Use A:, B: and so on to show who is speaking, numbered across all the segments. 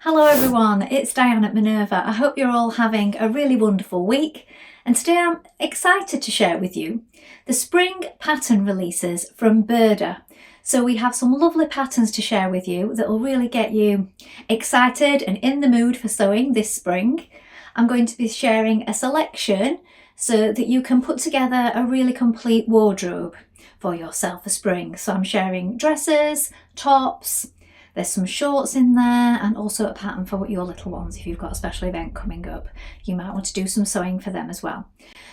A: Hello everyone, it's Dianne at Minerva. I hope you're all having a really wonderful week, and today I'm excited to share with you the spring pattern releases from Burda. So we have some lovely patterns to share with you that will really get you excited and in the mood for sewing this spring. I'm going to be sharing a selection so that you can put together a really complete wardrobe for yourself for spring. So I'm sharing dresses, tops, there's some shorts in there, and also a pattern for your little ones. If you've got a special event coming up, you might want to do some sewing for them as well.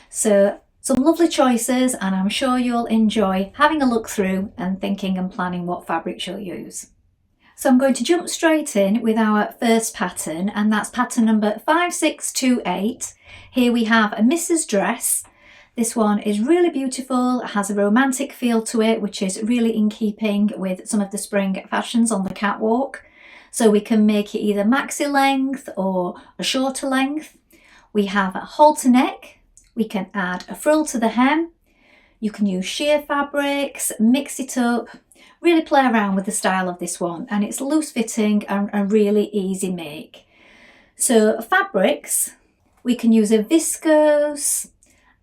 A: So some lovely choices, and I'm sure you'll enjoy having a look through and thinking and planning what fabrics you'll use. So I'm going to jump straight in with our first pattern, and that's pattern number 5628. Here we have a Mrs. dress. This one is really beautiful, it has a romantic feel to it, which is really in keeping with some of the spring fashions on the catwalk. So we can make it either maxi length or a shorter length. We have a halter neck, we can add a frill to the hem, you can use sheer fabrics, mix it up, really play around with the style of this one, and it's loose fitting and a really easy make. So fabrics, we can use a viscose,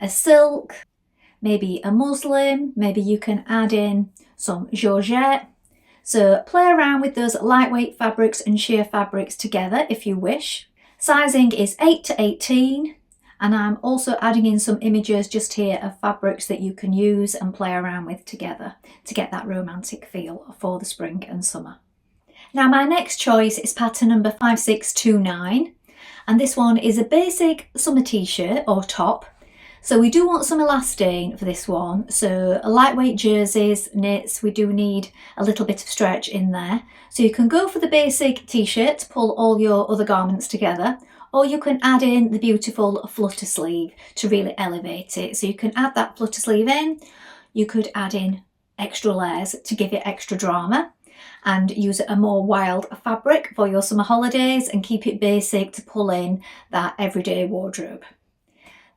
A: a silk, maybe a muslin, maybe you can add in some georgette. So play around with those lightweight fabrics and sheer fabrics together if you wish. Sizing is 8 to 18, and I'm also adding in some images just here of fabrics that you can use and play around with together to get that romantic feel for the spring and summer. Now my next choice is pattern number 5629, and this one is a basic summer t-shirt or top. So we do want some elastane for this one, so lightweight jerseys, knits, we do need a little bit of stretch in there. So you can go for the basic t-shirt to pull all your other garments together, or you can add in the beautiful flutter sleeve to really elevate it. So you can add that flutter sleeve in, you could add in extra layers to give it extra drama, and use a more wild fabric for your summer holidays and keep it basic to pull in that everyday wardrobe.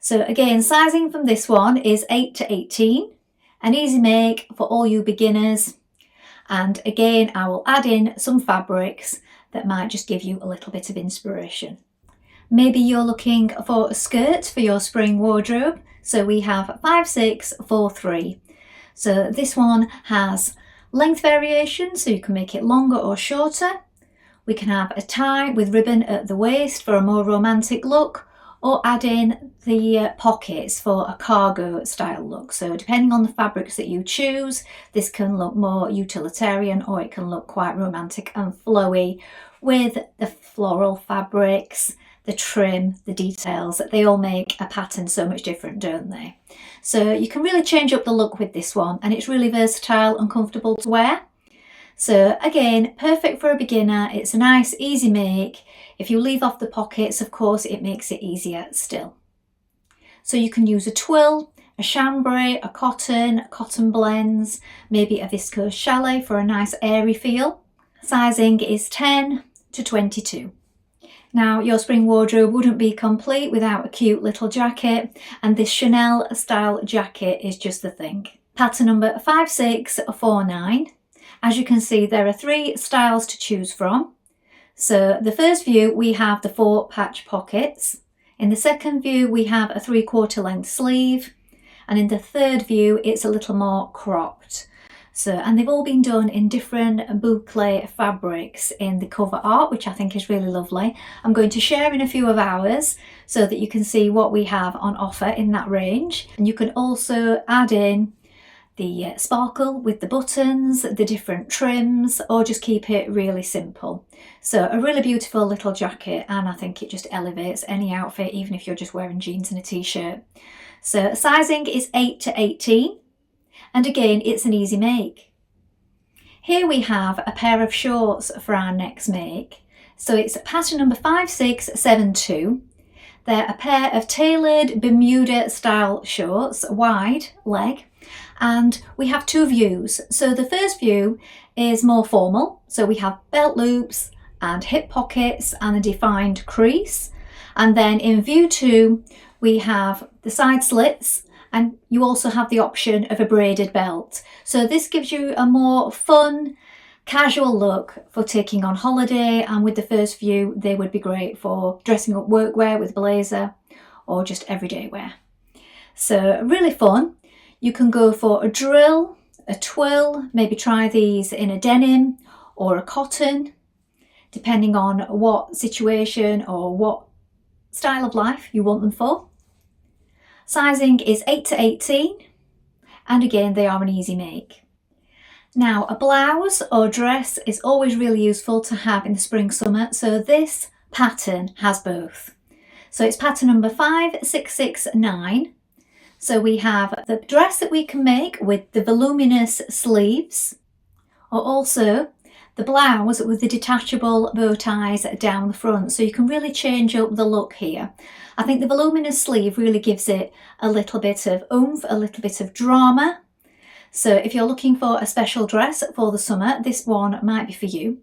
A: So again, sizing from this one is 8 to 18, an easy make for all you beginners. And again, I will add in some fabrics that might just give you a little bit of inspiration. Maybe you're looking for a skirt for your spring wardrobe. So we have 5643. So this one has length variation, so you can make it longer or shorter. We can have a tie with ribbon at the waist for a more romantic look, or add in the pockets for a cargo style look. So depending on the fabrics that you choose, this can look more utilitarian or it can look quite romantic and flowy with the floral fabrics, the trim, the details. They all make a pattern so much different, don't they? So you can really change up the look with this one, and it's really versatile and comfortable to wear. So again, perfect for a beginner. It's a nice, easy make. If you leave off the pockets, of course, it makes it easier still. So you can use a twill, a chambray, a cotton blends, maybe a viscose chalet for a nice airy feel. Sizing is 10 to 22. Now your spring wardrobe wouldn't be complete without a cute little jacket, and this Chanel style jacket is just the thing. Pattern number 5649. As you can see, there are 3 styles to choose from. So the first view, we have the 4 patch pockets. In the second view, we have a 3/4 length sleeve. And in the third view, it's a little more cropped. So, and they've all been done in different boucle fabrics in the cover art, which I think is really lovely. I'm going to share in a few of ours so that you can see what we have on offer in that range. And you can also add in the sparkle with the buttons, the different trims, or just keep it really simple. So a really beautiful little jacket, and I think it just elevates any outfit, even if you're just wearing jeans and a t-shirt. So sizing is 8 to 18, and again, it's an easy make. Here we have a pair of shorts for our next make. So it's pattern number 5672. They're a pair of tailored Bermuda style shorts, wide leg. And we have 2 views. So the first view is more formal. So we have belt loops and hip pockets and a defined crease. And then in view 2, we have the side slits, and you also have the option of a braided belt. So this gives you a more fun casual look for taking on holiday, and with the first few they would be great for dressing up workwear with blazer or just everyday wear. So really fun. You can go for a drill, a twill, maybe try these in a denim or a cotton, depending on what situation or what style of life you want them for. Sizing is 8 to 18, and again they are an easy make. Now, a blouse or dress is always really useful to have in the spring summer, so this pattern has both. So it's pattern number 5669. So we have the dress that we can make with the voluminous sleeves, or also the blouse with the detachable bow ties down the front, so you can really change up the look here. I think the voluminous sleeve really gives it a little bit of oomph, a little bit of drama. So if you're looking for a special dress for the summer, this one might be for you.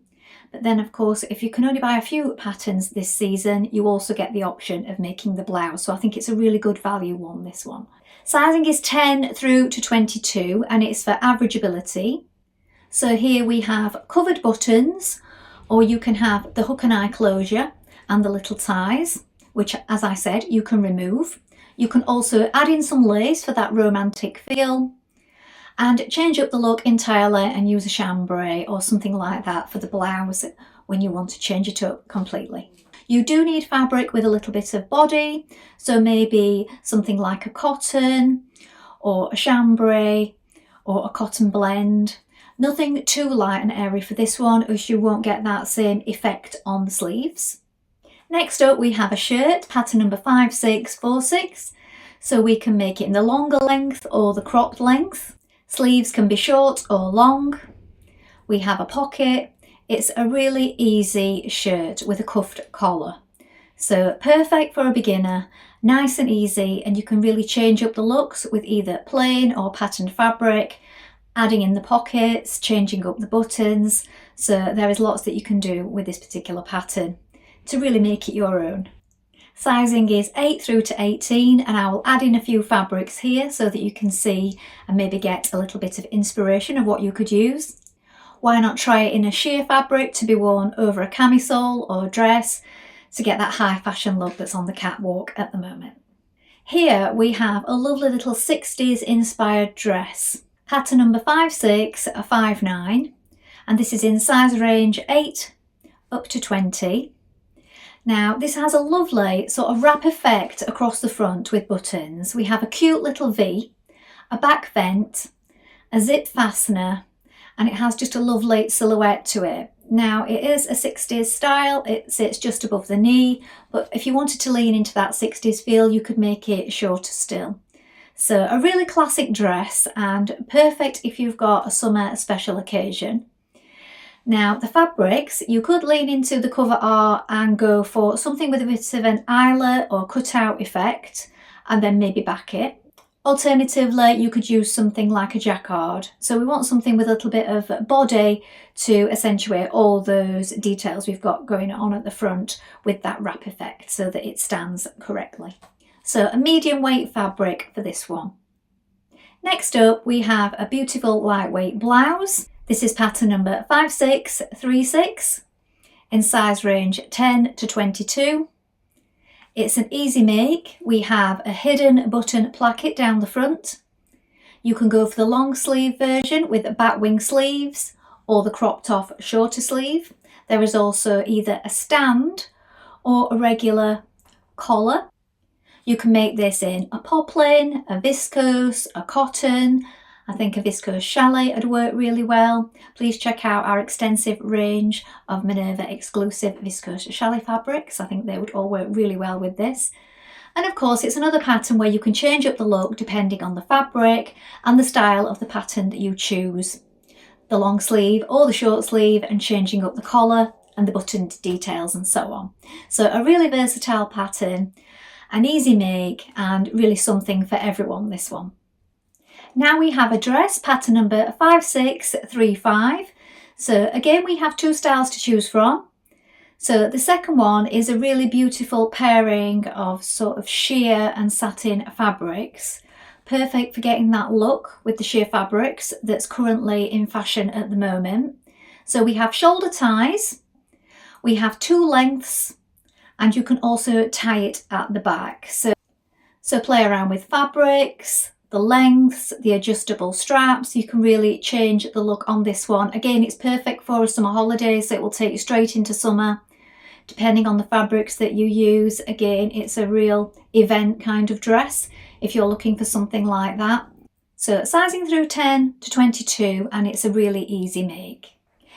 A: But then of course, if you can only buy a few patterns this season, you also get the option of making the blouse. So I think it's a really good value one, this one. Sizing is 10 through to 22, and it's for average ability. So here we have covered buttons, or you can have the hook and eye closure and the little ties, which, as I said, you can remove. You can also add in some lace for that romantic feel, and change up the look entirely and use a chambray or something like that for the blouse when you want to change it up completely. You do need fabric with a little bit of body, so maybe something like a cotton or a chambray or a cotton blend. Nothing too light and airy for this one, as you won't get that same effect on the sleeves. Next up we have a shirt, pattern number 5646. So we can make it in the longer length or the cropped length. Sleeves can be short or long. We have a pocket. It's a really easy shirt with a cuffed collar. So perfect for a beginner, nice and easy, and you can really change up the looks with either plain or patterned fabric, adding in the pockets, changing up the buttons. So there is lots that you can do with this particular pattern to really make it your own. Sizing is 8 through to 18, and I will add in a few fabrics here so that you can see and maybe get a little bit of inspiration of what you could use. Why not try it in a sheer fabric to be worn over a camisole or dress to get that high fashion look that's on the catwalk at the moment. Here we have a lovely little 60s inspired dress, pattern number 5659, and this is in size range 8 up to 20. Now this has a lovely sort of wrap effect across the front with buttons. We have a cute little V, a back vent, a zip fastener, and it has just a lovely silhouette to it. Now it is a 60s style, it sits just above the knee, but if you wanted to lean into that 60s feel, you could make it shorter still. So a really classic dress and perfect if you've got a summer special occasion. Now the fabrics, you could lean into the cover art and go for something with a bit of an eyelet or cutout effect and then maybe back it. Alternatively, you could use something like a jacquard. So we want something with a little bit of body to accentuate all those details we've got going on at the front with that wrap effect so that it stands correctly. So a medium weight fabric for this one. Next up we have a beautiful lightweight blouse. This is pattern number 5636 in size range 10 to 22. It's an easy make. We have a hidden button placket down the front. You can go for the long sleeve version with back wing sleeves or the cropped off shorter sleeve. There is also either a stand or a regular collar. You can make this in a poplin, a viscose, a cotton. I think a viscose chalet would work really well. Please check out our extensive range of Minerva exclusive viscose chalet fabrics. I think they would all work really well with this. And of course it's another pattern where you can change up the look depending on the fabric and the style of the pattern that you choose. The long sleeve or the short sleeve, and changing up the collar and the buttoned details and so on. So a really versatile pattern, an easy make, and really something for everyone, this one. Now we have a dress, pattern number 5635. So again, we have two styles to choose from. So the second one is a really beautiful pairing of sort of sheer and satin fabrics. Perfect for getting that look with the sheer fabrics that's currently in fashion at the moment. So we have shoulder ties, we have 2 lengths, and you can also tie it at the back. So play around with fabrics, the lengths, the adjustable straps. You can really change the look on this one. Again, it's perfect for a summer holiday, so it will take you straight into summer. Depending on the fabrics that you use, again, it's a real event kind of dress if you're looking for something like that. So sizing through 10 to 22, and it's a really easy make.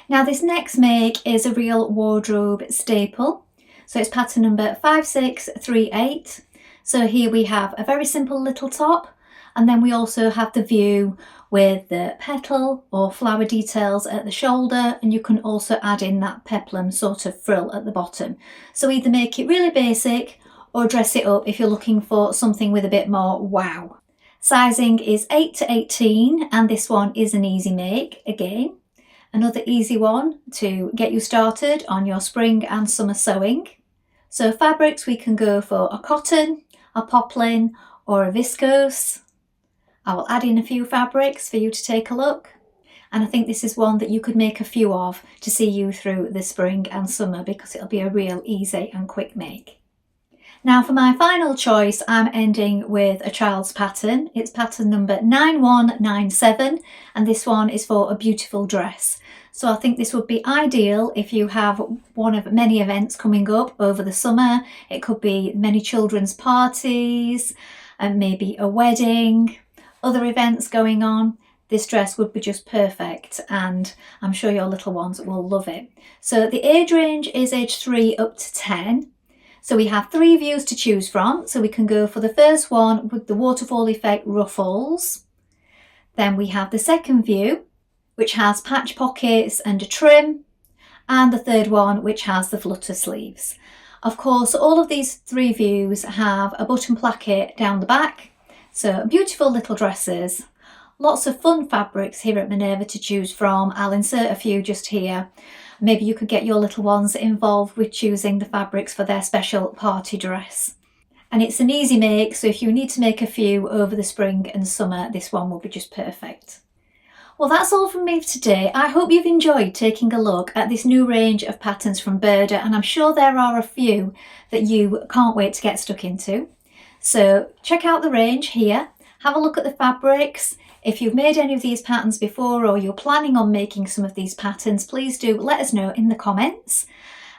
A: Now this next make is a real wardrobe staple. So it's pattern number 5638. So here we have a very simple little top, and then we also have the view with the petal or flower details at the shoulder, and you can also add in that peplum sort of frill at the bottom. So either make it really basic or dress it up if you're looking for something with a bit more wow. Sizing is 8 to 18, and this one is an easy make. Again, another easy one to get you started on your spring and summer sewing. So fabrics, we can go for a cotton, a poplin, or a viscose. I will add in a few fabrics for you to take a look. And I think this is one that you could make a few of to see you through the spring and summer, because it'll be a real easy and quick make. Now for my final choice, I'm ending with a child's pattern. It's pattern number 9197, and this one is for a beautiful dress. So I think this would be ideal if you have one of many events coming up over the summer. It could be many children's parties, and maybe a wedding, other events going on. This dress would be just perfect, and I'm sure your little ones will love it. So the age range is age 3 up to 10. So we have 3 views to choose from. So we can go for the first one with the waterfall effect ruffles. Then we have the second view, which has patch pockets and a trim. And the third one, which has the flutter sleeves. Of course, all of these 3 views have a button placket down the back. So beautiful little dresses. Lots of fun fabrics here at Minerva to choose from. I'll insert a few just here. Maybe you could get your little ones involved with choosing the fabrics for their special party dress. And it's an easy make, so if you need to make a few over the spring and summer, this one will be just perfect. Well, that's all from me for today. I hope you've enjoyed taking a look at this new range of patterns from Burda, and I'm sure there are a few that you can't wait to get stuck into. So check out the range here, have a look at the fabrics. If you've made any of these patterns before, or you're planning on making some of these patterns, please do let us know in the comments,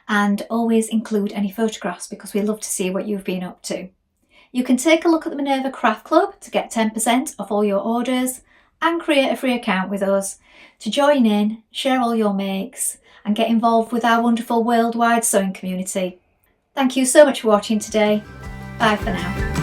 A: and always include any photographs, because we love to see what you've been up to. You can take a look at the Minerva Craft Club to get 10% off all your orders, and create a free account with us to join in, share all your makes, and get involved with our wonderful worldwide sewing community. Thank you so much for watching today. Bye for now.